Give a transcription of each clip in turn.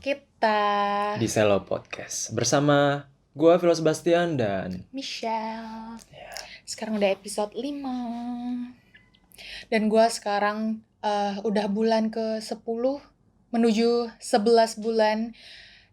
kita di Selo Podcast bersama gua Philo Sebastian dan Michelle. Sekarang udah episode 5. Dan gua sekarang udah bulan ke-10 menuju 11 bulan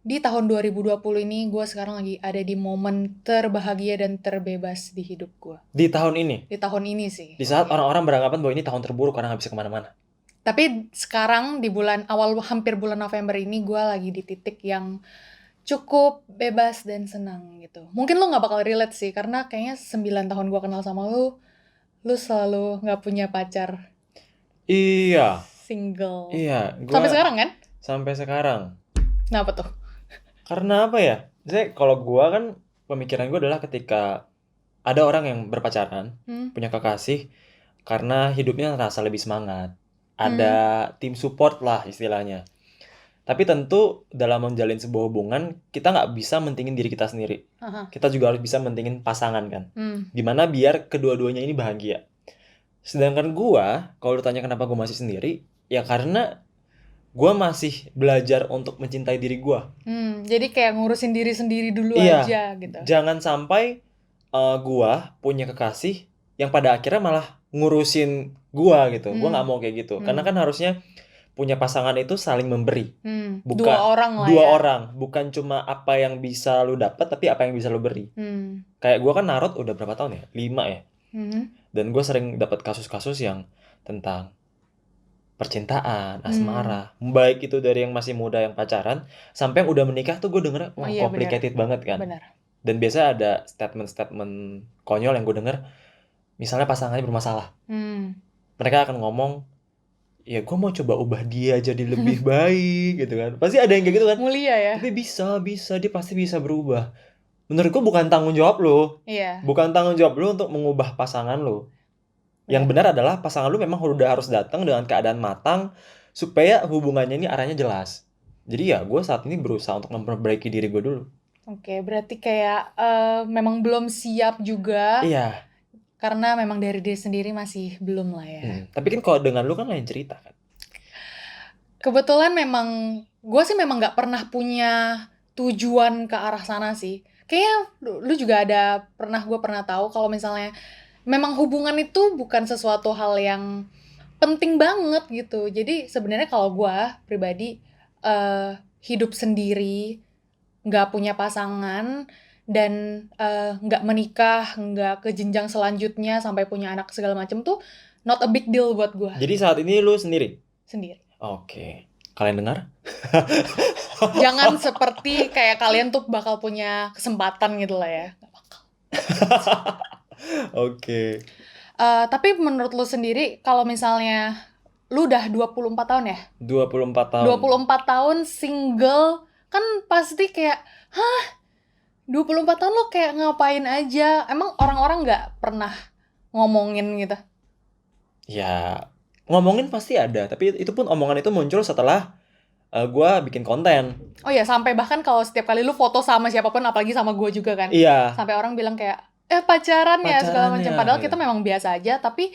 di tahun 2020 ini. Gua sekarang lagi ada di momen terbahagia dan terbebas di hidup gua. di tahun ini, Di tahun ini sih. di saat orang-orang beranggapan bahwa ini tahun terburuk karena nggak bisa kemana-mana. Tapi sekarang di bulan awal hampir bulan November ini gue lagi di titik yang cukup bebas dan senang gitu. Mungkin lo gak bakal relate sih karena kayaknya 9 tahun gue kenal sama lo selalu gak punya pacar. Iya. Single. Iya. Sampai sekarang kan? Sampai sekarang. Kenapa tuh? Karena apa ya? Jadi kalau gua kan pemikiran gua adalah ketika ada orang yang berpacaran, punya kekasih, karena hidupnya terasa lebih semangat. Ada tim support lah istilahnya. Tapi tentu dalam menjalin sebuah hubungan, kita nggak bisa mentingin diri kita sendiri. Kita juga harus bisa mentingin pasangan kan. Gimana biar kedua-duanya ini bahagia. Sedangkan gua, kalau ditanya kenapa gua masih sendiri, ya karena gua masih belajar untuk mencintai diri gua. Jadi kayak ngurusin diri sendiri dulu Iya, aja gitu. Jangan sampai gua punya kekasih yang pada akhirnya malah ngurusin gua gitu. Gua nggak mau kayak gitu. Karena kan harusnya punya pasangan itu saling memberi. Bukan Dua orang lah dua ya. orang, bukan cuma apa yang bisa lu dapat, tapi apa yang bisa lu beri. Kayak gua kan narot udah berapa tahun ya? 5 ya. Dan gua sering dapat kasus-kasus yang tentang percintaan, asmara, baik itu dari yang masih muda yang pacaran sampai yang udah menikah tuh gue dengernya complicated banget kan. Benar. Dan biasa ada statement-statement konyol yang gue denger, misalnya pasangannya bermasalah, mereka akan ngomong, ya gue mau coba ubah dia jadi lebih baik gitu kan. Pasti ada yang kayak gitu kan. Mulia ya. Tapi bisa dia pasti bisa berubah. Menurut gue bukan tanggung jawab lo. Iya. Bukan tanggung jawab lo untuk mengubah pasangan lo. Yang benar adalah pasangan lu memang udah harus datang dengan keadaan matang supaya hubungannya ini arahnya jelas. Jadi ya gue saat ini berusaha untuk memperbaiki diri gue dulu. Oke, berarti kayak memang belum siap juga. Iya. Karena memang dari diri sendiri masih belum lah ya. Tapi kan kalau dengan lu kan lain cerita kan. Kebetulan memang gue sih memang nggak pernah punya tujuan ke arah sana sih. Kayaknya lu juga ada gue pernah tahu kalau misalnya memang hubungan itu bukan sesuatu hal yang penting banget gitu. Jadi sebenarnya kalau gue pribadi hidup sendiri, nggak punya pasangan dan nggak menikah, nggak ke jenjang selanjutnya sampai punya anak segala macam tuh not a big deal buat gue. Jadi saat ini lu sendiri? Sendiri. Oke. Kalian dengar? Jangan seperti kayak kalian tuh bakal punya kesempatan gitu lah ya. Nggak bakal. Oke. Tapi menurut lu sendiri, kalau misalnya lu udah 24 tahun ya? 24 tahun. 24 tahun single, kan pasti kayak, 24 tahun lu kayak ngapain aja? Emang orang-orang nggak pernah ngomongin gitu? Ya, ngomongin pasti ada. Tapi itu pun omongan itu muncul setelah gue bikin konten. Oh ya, sampai bahkan kalau setiap kali lu foto sama siapapun, apalagi sama gue juga kan? Iya. Sampai orang bilang kayak, pacaran ya segala macam. Padahal kita memang biasa aja, tapi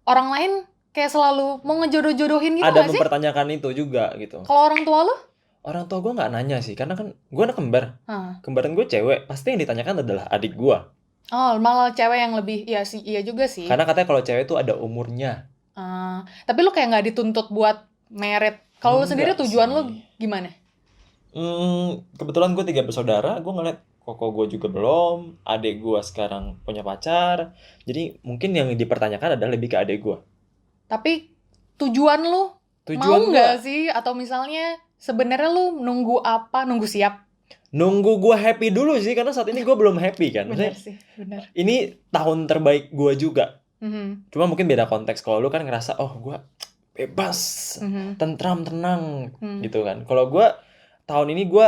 orang lain kayak selalu mau ngejodoh-jodohin gitu nggak sih? Ada mempertanyakan itu juga gitu. Kalau orang tua lu? Orang tua gue nggak nanya sih, karena kan gue anak kembar. Kembaran gue cewek, pasti yang ditanyakan adalah adik gue. Oh, malah cewek yang lebih, iya juga sih. Karena katanya kalau cewek itu ada umurnya. Tapi lu kayak nggak dituntut buat merit. Kalau lu sendiri tujuan lu gimana? Kebetulan gue 3 bersaudara, gue ngeliat koko gue juga belum, adik gue sekarang punya pacar. Jadi mungkin yang dipertanyakan adalah lebih ke adik gue. Tapi tujuan lu mau nggak sih? Atau misalnya sebenarnya lu nunggu apa? Nunggu siap? Nunggu gue happy dulu sih, karena saat ini gue belum happy kan. Bener sih, bener. Ini tahun terbaik gue juga. Cuma mungkin beda konteks. Kalau lu kan ngerasa, oh gue bebas, tentram, tenang gitu kan. Kalau gue tahun ini gue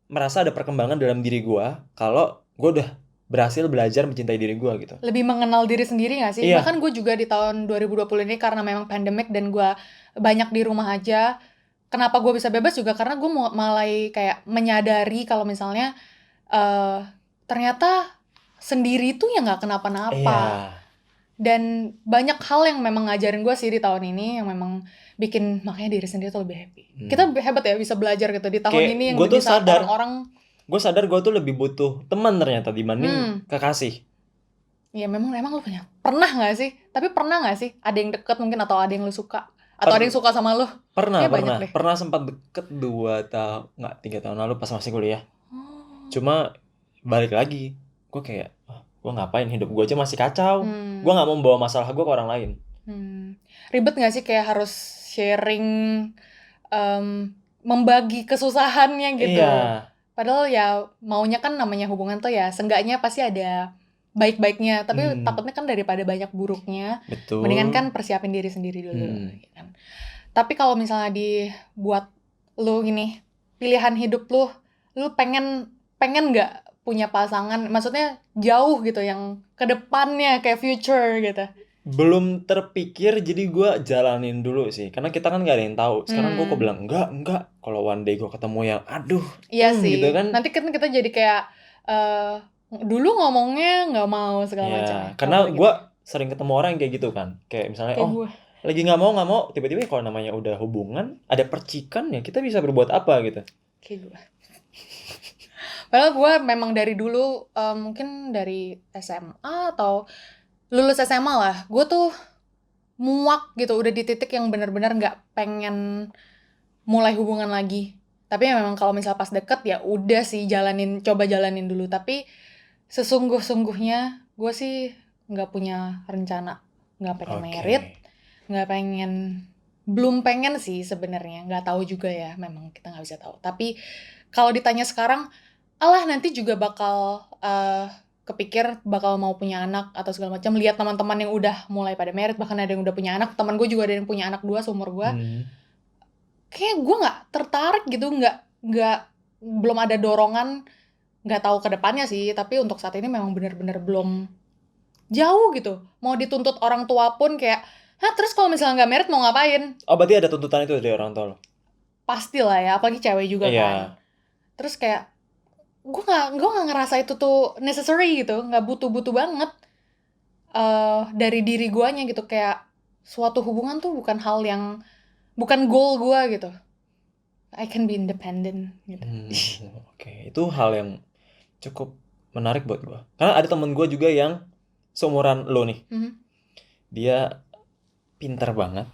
merasa ada perkembangan dalam diri gue. Kalau gue udah berhasil belajar mencintai diri gue gitu. Lebih mengenal diri sendiri gak sih? Iya. Bahkan gue juga di tahun 2020 ini karena memang pandemik dan gue banyak di rumah aja. Kenapa gue bisa bebas juga karena gue mulai kayak menyadari kalau misalnya ternyata sendiri tuh ya gak kenapa-napa. Dan banyak hal yang memang ngajarin gue sih di tahun ini, yang memang bikin makanya diri sendiri tuh lebih happy. Kita hebat ya bisa belajar gitu di tahun Kayak ini, yang gue di tuh saat sadar, orang-orang gue tuh lebih butuh teman ternyata dibanding kekasih. ya memang lu pernah nggak sih? Tapi pernah nggak sih ada yang deket mungkin, atau ada yang lu suka, atau ada yang suka sama lu? Pernah sempat deket 3 tahun lalu pas masih kuliah. Cuma balik lagi, gue kayak, gue ngapain, hidup gue aja masih kacau. Gue nggak mau membawa masalah gue ke orang lain. Ribet nggak sih kayak harus sharing, membagi kesusahannya gitu? Iya. Padahal ya maunya kan namanya hubungan tuh ya seenggaknya pasti ada baik-baiknya, tapi takutnya kan daripada banyak buruknya, Betul. mendingan kan persiapin diri sendiri dulu. Ya kan? Tapi kalau misalnya dibuat lu gini, pilihan hidup lu pengen nggak punya pasangan, maksudnya jauh gitu, yang ke depannya kayak future gitu? Belum terpikir, jadi gue jalanin dulu sih, karena kita kan nggak ada yang tahu. Sekarang gue bilang enggak, kalau one day gue ketemu yang Iya sih, gitu kan. nanti kan kita jadi kayak dulu ngomongnya nggak mau segala macam ya. Karena gue sering ketemu orang yang kayak gitu kan, kayak misalnya Kayak gue. lagi nggak mau, tiba-tiba kalau namanya udah hubungan, ada percikan ya, kita bisa berbuat apa gitu. Kayak gue. Padahal gue memang dari dulu, mungkin dari SMA atau lulus SMA lah, gue tuh muak gitu, udah di titik yang benar-benar nggak pengen mulai hubungan lagi. Tapi ya memang kalau misal pas deket ya udah sih coba jalanin dulu. Tapi sesungguh-sungguhnya gue sih nggak punya rencana, nggak pengen merit, nggak pengen, belum pengen sih sebenarnya, nggak tahu juga ya, memang kita nggak bisa tahu. Tapi kalau ditanya sekarang, nanti juga bakal kepikir bakal mau punya anak atau segala macam. Lihat teman-teman yang udah mulai pada merit, bahkan ada yang udah punya anak. Teman gue juga ada yang punya anak 2 seumur gue. Kayak gue nggak tertarik gitu, belum ada dorongan. Nggak tahu ke depannya sih, tapi untuk saat ini memang benar-benar belum jauh gitu. Mau dituntut orang tua pun kayak, terus kalau misalnya nggak merit mau ngapain? Berarti ada tuntutan itu dari orang tua lo? Pastilah ya, apalagi cewek juga kan. Terus kayak gue nggak ngerasa itu tuh necessary gitu, nggak butuh banget dari diri guanya gitu. Kayak suatu hubungan tuh bukan goal gue gitu. I can be independent gitu. Itu hal yang cukup menarik buat gue, karena ada temen gue juga yang seumuran lo nih. Dia pintar banget,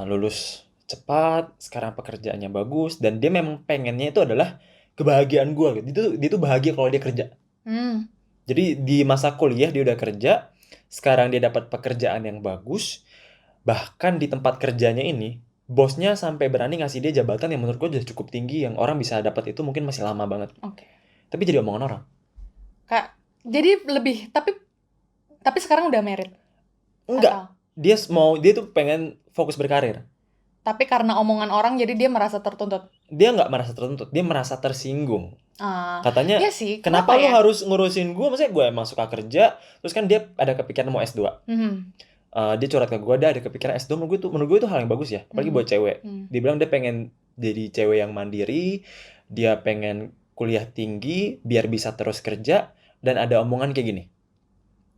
lulus cepat, sekarang pekerjaannya bagus, dan dia memang pengennya itu adalah kebahagiaan gue gitu. Dia tuh bahagia kalau dia kerja. Jadi di masa kuliah dia udah kerja, sekarang dia dapat pekerjaan yang bagus, bahkan di tempat kerjanya ini bosnya sampai berani ngasih dia jabatan yang menurut gue udah cukup tinggi, yang orang bisa dapat itu mungkin masih lama banget. Tapi jadi omongan orang. Kak, jadi lebih, tapi sekarang udah merit? Enggak, dia tuh pengen fokus berkarir. Tapi karena omongan orang jadi dia merasa tertuntut? Dia nggak merasa tertuntut, dia merasa tersinggung. Katanya, iya sih, kenapa lu harus ngurusin gue? Maksudnya gue emang suka kerja, terus kan dia ada kepikiran mau S2. Dia curhat ke gue, dia ada kepikiran S2. Menurut gue itu hal yang bagus ya, apalagi buat cewek. Dia bilang dia pengen jadi cewek yang mandiri, dia pengen kuliah tinggi biar bisa terus kerja, dan ada omongan kayak gini,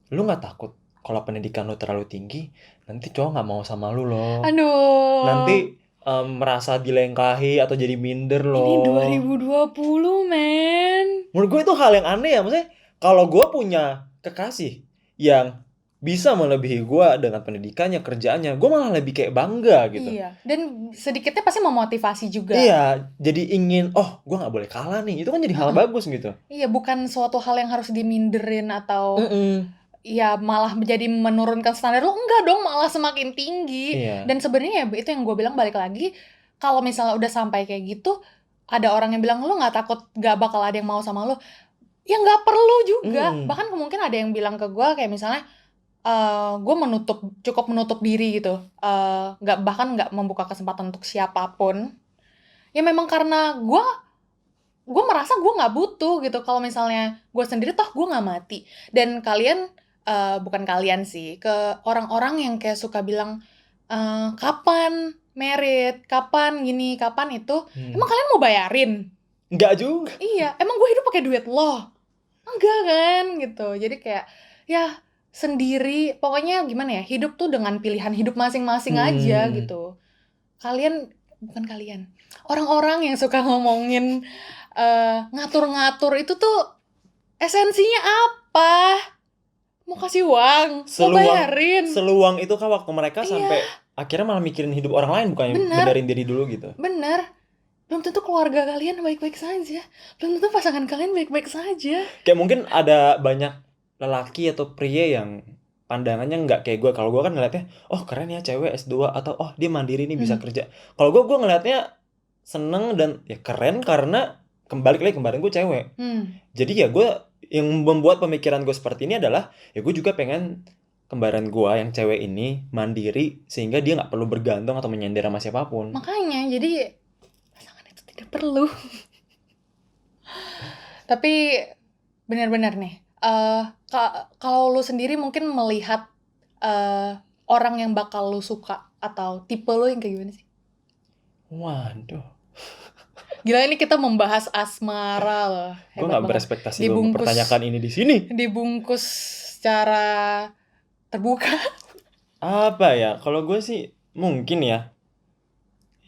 lu nggak takut kalau pendidikan lu terlalu tinggi, nanti cowok nggak mau sama lu loh. Aduh. Nanti merasa dilengkahi atau jadi minder loh. Ini 2020, men. Menurut gue itu hal yang aneh ya. Maksudnya kalau gue punya kekasih yang bisa melebihi gue dengan pendidikannya, kerjaannya, gue malah lebih kayak bangga gitu. Iya, dan sedikitnya pasti memotivasi juga. Iya, jadi ingin, gue nggak boleh kalah nih. Itu kan jadi hal bagus gitu. Iya, bukan suatu hal yang harus diminderin atau ya malah menjadi menurunkan standar lo. Enggak dong, malah semakin tinggi. Dan sebenarnya ya itu yang gue bilang, balik lagi, kalau misalnya udah sampai kayak gitu, ada orang yang bilang lo nggak takut nggak bakal ada yang mau sama lo, ya nggak perlu juga. Bahkan mungkin ada yang bilang ke gue kayak misalnya, gue cukup menutup diri gitu, bahkan nggak membuka kesempatan untuk siapapun. Ya memang karena gue merasa gue nggak butuh gitu. Kalau misalnya gue sendiri toh gue nggak mati. Dan kalian, bukan kalian sih, ke orang-orang yang kayak suka bilang, kapan merit, kapan gini, kapan itu, emang kalian mau bayarin? Enggak juga. Iya, emang gue hidup pakai duit lo? Enggak kan gitu. Jadi kayak ya sendiri, pokoknya gimana ya, hidup tuh dengan pilihan hidup masing-masing aja gitu. Bukan kalian, orang-orang yang suka ngomongin ngatur-ngatur itu tuh esensinya apa? Mau kasih uang, mau bayarin. Seluang itu kan waktu mereka Iya. sampai akhirnya malah mikirin hidup orang lain, bukannya Bener. benerin diri dulu gitu. Bener. Belum tentu keluarga kalian baik-baik saja. Belum tentu pasangan kalian baik-baik saja. Kayak mungkin ada banyak lelaki atau pria yang pandangannya nggak kayak gue. Kalau gue kan ngeliatnya, oh keren ya cewek S2, atau oh dia mandiri nih bisa kerja. Kalau gue ngeliatnya seneng dan ya keren karena kemarin gue cewek. Jadi ya gue yang membuat pemikiran gue seperti ini adalah ya gue juga pengen kembaran gue yang cewek ini mandiri sehingga dia nggak perlu bergantung atau menyender sama siapapun. Makanya jadi pasangan itu tidak perlu. Tapi benar-benar nih, kalau lu sendiri mungkin melihat orang yang bakal lu suka atau tipe lu yang kayak gimana sih? Waduh. Gila, ini kita membahas asmara loh. Gue nggak berespektasi lo mempertanyakan ini di sini. Dibungkus secara terbuka. Apa ya? Kalau gue sih mungkin ya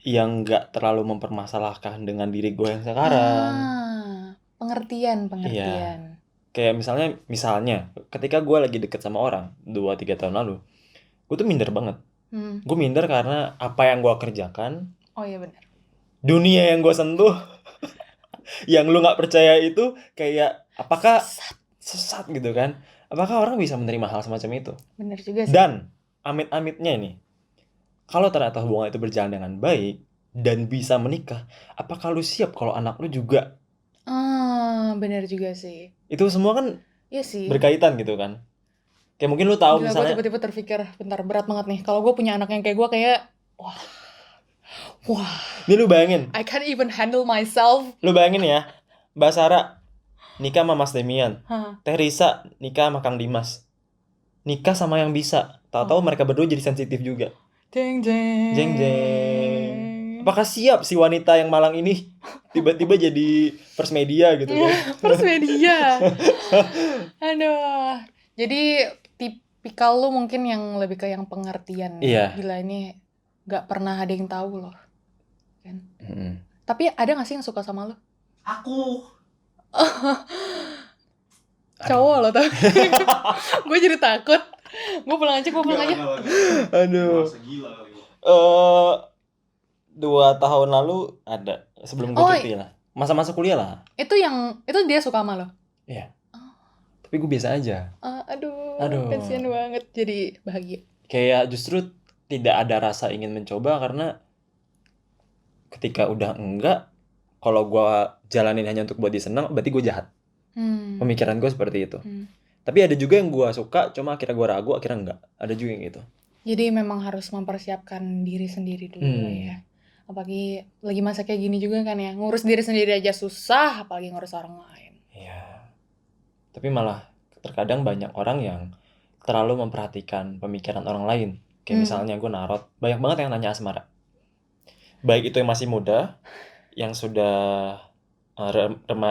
yang nggak terlalu mempermasalahkan dengan diri gue yang sekarang. Pengertian. Iya. Kayak misalnya ketika gue lagi deket sama orang 2-3 tahun lalu, gue tuh minder banget. Gue minder karena apa yang gue kerjakan. Oh iya benar. Dunia yang gue sentuh, yang lu nggak percaya itu kayak apakah sesat gitu kan? Apakah orang bisa menerima hal semacam itu? Benar juga sih. Dan amit-amitnya ini, kalau ternyata hubungan itu berjalan dengan baik dan bisa menikah, apakah lu siap kalau anak lu juga? Benar juga sih. Itu semua kan iya sih, berkaitan gitu kan. Kayak mungkin lu tahu misalnya. Gue tiba-tiba terpikir, bentar, berat banget nih. Kalau gue punya anak yang kayak gue, kayak wah. Ini lu bayangin. I can't even handle myself. Lu bayangin ya, Mbak Sarah nikah sama Mas Demian, Teh Risa nikah sama Kang Dimas, nikah sama yang bisa. Tahu-tahu mereka berdua jadi sensitif juga. Jeng. Apakah siap si wanita yang malang ini tiba-tiba jadi first media gitu kan? First media. Aduh. Jadi tipikal lu mungkin yang lebih ke yang pengertian. Iya. Gila, ini gak pernah ada yang tahu loh. Kan? Tapi ada gak sih yang suka sama lu? Aku. Cowok loh tapi. Gue jadi takut. Gue pulang aja. Aduh. 2 tahun lalu ada, sebelum gue cuti lah. Masa-masa kuliah lah. Itu dia suka sama lo? Iya. Tapi gue biasa aja. Aduh. Kasian banget, jadi bahagia. Kayak justru tidak ada rasa ingin mencoba karena ketika udah enggak, kalau gue jalanin hanya untuk buat dia senang, berarti gue jahat. Pemikiran gue seperti itu. Tapi ada juga yang gue suka, cuma akhirnya gue ragu, akhirnya enggak. Ada juga yang gitu. Jadi memang harus mempersiapkan diri sendiri dulu ya. Apalagi lagi masa kayak gini juga kan ya, ngurus diri sendiri aja susah, apalagi ngurus orang lain. Iya. Tapi malah terkadang banyak orang yang terlalu memperhatikan pemikiran orang lain. Kayak misalnya gue narot, banyak banget yang nanya asmara. Baik itu yang masih muda, yang sudah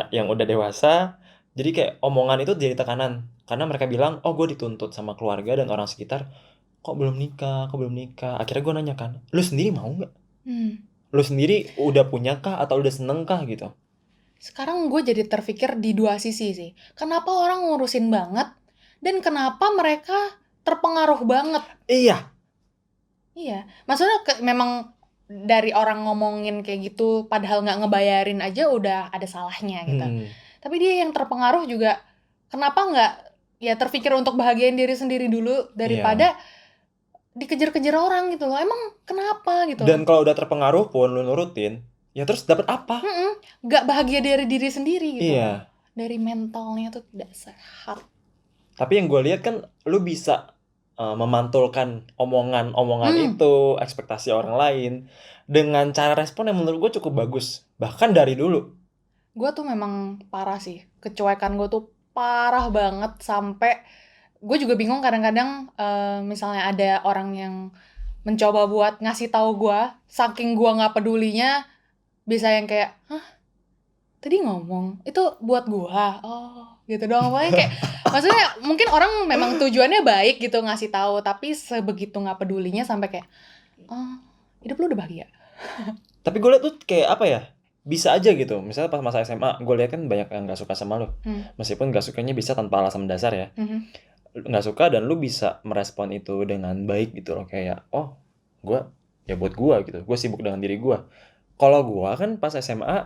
yang udah dewasa. Jadi kayak omongan itu jadi tekanan. Karena mereka bilang, oh gue dituntut sama keluarga dan orang sekitar, kok belum nikah. Akhirnya gue nanya kan, lu sendiri mau gak? Lu sendiri udah punya kah atau udah seneng kah gitu? Sekarang gue jadi terpikir di dua sisi sih. Kenapa orang ngurusin banget dan kenapa mereka terpengaruh banget? Iya. Maksudnya memang dari orang ngomongin kayak gitu padahal gak ngebayarin aja udah ada salahnya gitu. Tapi dia yang terpengaruh juga, kenapa gak ya terpikir untuk bahagiain diri sendiri dulu daripada dikejar-kejar orang gitu loh. Emang kenapa gitu? Dan kalau udah terpengaruh pun lu nurutin, ya terus dapat apa? Gak bahagia dari diri sendiri gitu. Iya. Dari mentalnya tuh tidak sehat. Tapi yang gue lihat kan lu bisa memantulkan omongan itu, ekspektasi orang lain dengan cara respon yang menurut gue cukup bagus. Bahkan dari dulu. Gue tuh memang parah sih. Kecuekan gue tuh parah banget sampai gue juga bingung kadang-kadang misalnya ada orang yang mencoba buat ngasih tahu gue, saking gue nggak pedulinya, bisa yang kayak, hah, tadi ngomong itu buat gue, oh gitu doang. Pokoknya kayak Maksudnya mungkin orang memang tujuannya baik gitu ngasih tahu, tapi sebegitu nggak pedulinya sampai kayak, oh, hidup lu udah bahagia. Tapi gue liat tuh kayak apa ya, bisa aja gitu. Misalnya pas masa SMA, gue liat kan banyak yang gak suka sama lu. Meskipun gak sukanya bisa tanpa alasan dasar ya. Gak suka dan lu bisa merespon itu dengan baik gitu loh. Kayak, oh, gue, ya buat gue gitu. Gue sibuk dengan diri gue. Kalau gue kan pas SMA,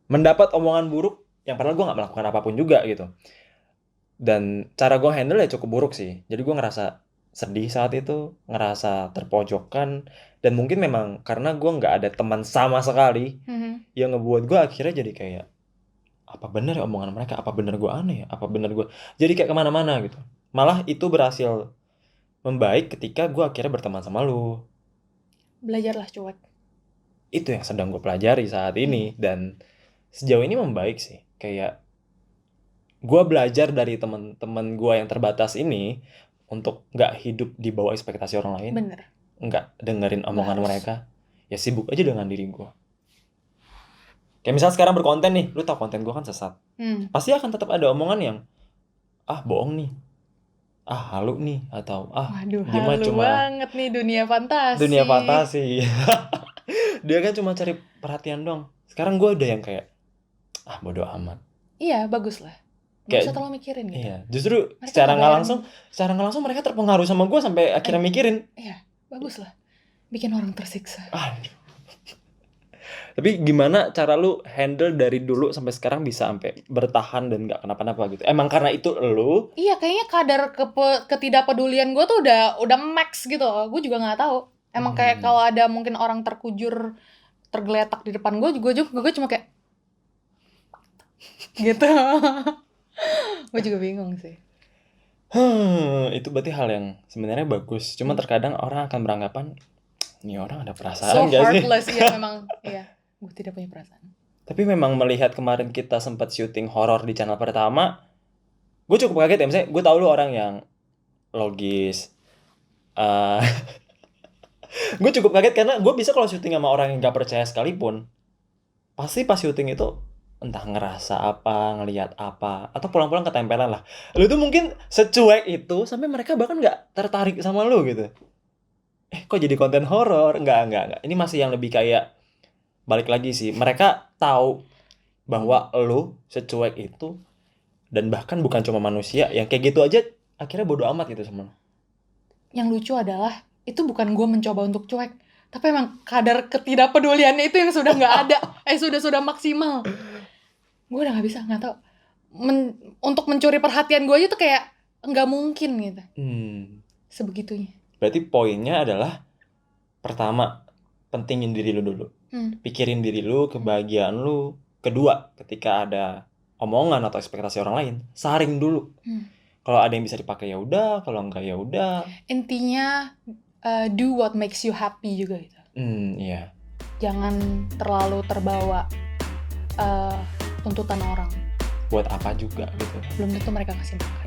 mendapat omongan buruk, yang padahal gue gak melakukan apapun juga gitu. Dan cara gue handle ya cukup buruk sih. Jadi gue ngerasa sedih saat itu, ngerasa terpojokkan, dan mungkin memang karena gue nggak ada teman sama sekali yang ngebuat gue akhirnya jadi kayak, apa bener ya omongan mereka, apa bener gue aneh ya, apa bener gue jadi kayak kemana-mana gitu. Malah itu berhasil membaik ketika gue akhirnya berteman sama lu. Belajarlah cuek. Itu yang sedang gue pelajari saat ini, dan sejauh ini membaik sih. Kayak gue belajar dari teman-teman gue yang terbatas ini untuk nggak hidup di bawah ekspektasi orang lain. Bener. Nggak dengerin omongan mereka. Ya sibuk aja dengan diri gue. Kayak misal sekarang berkonten nih, lu tau konten gue kan sesat. Pasti akan tetap ada omongan yang, bohong nih, halu nih, atau waduh, dia mah halu cuma banget nih dunia fantasi. Dia kan cuma cari perhatian doang. Sekarang gue udah yang kayak, bodo amat. Iya, bagus lah. Gak usah terlalu mikirin gitu. Iya, justru secara nggak langsung mereka terpengaruh sama gue sampai akhirnya mikirin. Iya, bagus lah. Bikin orang tersiksa. Tapi gimana cara lu handle dari dulu sampai sekarang bisa sampai bertahan dan nggak kenapa-napa gitu? Emang karena itu lu? Iya, kayaknya kadar ketidakpedulian gue tuh udah max gitu. Gue juga nggak tahu. Emang kayak kalau ada mungkin orang terkujur, tergeletak di depan gue cuma kayak gitu. Gue juga bingung sih. Itu berarti hal yang sebenarnya bagus. Cuma terkadang orang akan beranggapan, ini orang ada perasaan gak sih? So heartless, ya memang. Iya, gue tidak punya perasaan. Tapi memang melihat kemarin kita sempat syuting horor di channel pertama, gue cukup kaget ya. Misalnya gue tahu lu orang yang logis. Gue cukup kaget karena gue bisa kalau syuting sama orang yang gak percaya sekalipun, pasti pas syuting itu entah ngerasa apa, ngelihat apa, atau pulang-pulang ketempelan lah. Lu tuh mungkin secuek itu sampai mereka bahkan nggak tertarik sama lu gitu. Kok jadi konten horor? Enggak. Ini masih yang lebih kayak, balik lagi sih, mereka tahu bahwa lu secuek itu, dan bahkan bukan cuma manusia yang kayak gitu aja akhirnya bodo amat gitu sama lu. Yang lucu adalah itu bukan gue mencoba untuk cuek, tapi emang kadar ketidakpeduliannya itu yang sudah nggak ada, sudah maksimal. Gue udah nggak bisa, nggak tahu. Untuk mencuri perhatian gue aja tuh kayak nggak mungkin gitu. Sebegitunya. Berarti poinnya adalah, pertama, pentingin diri lu dulu. Pikirin diri lu, kebahagiaan lu. Kedua, ketika ada omongan atau ekspektasi orang lain, saring dulu. Kalau ada yang bisa dipakai ya udah, kalau enggak ya udah. Intinya do what makes you happy juga gitu. Iya. Jangan terlalu terbawa tuntutan orang. Buat apa juga gitu. Belum tentu mereka kasih makan.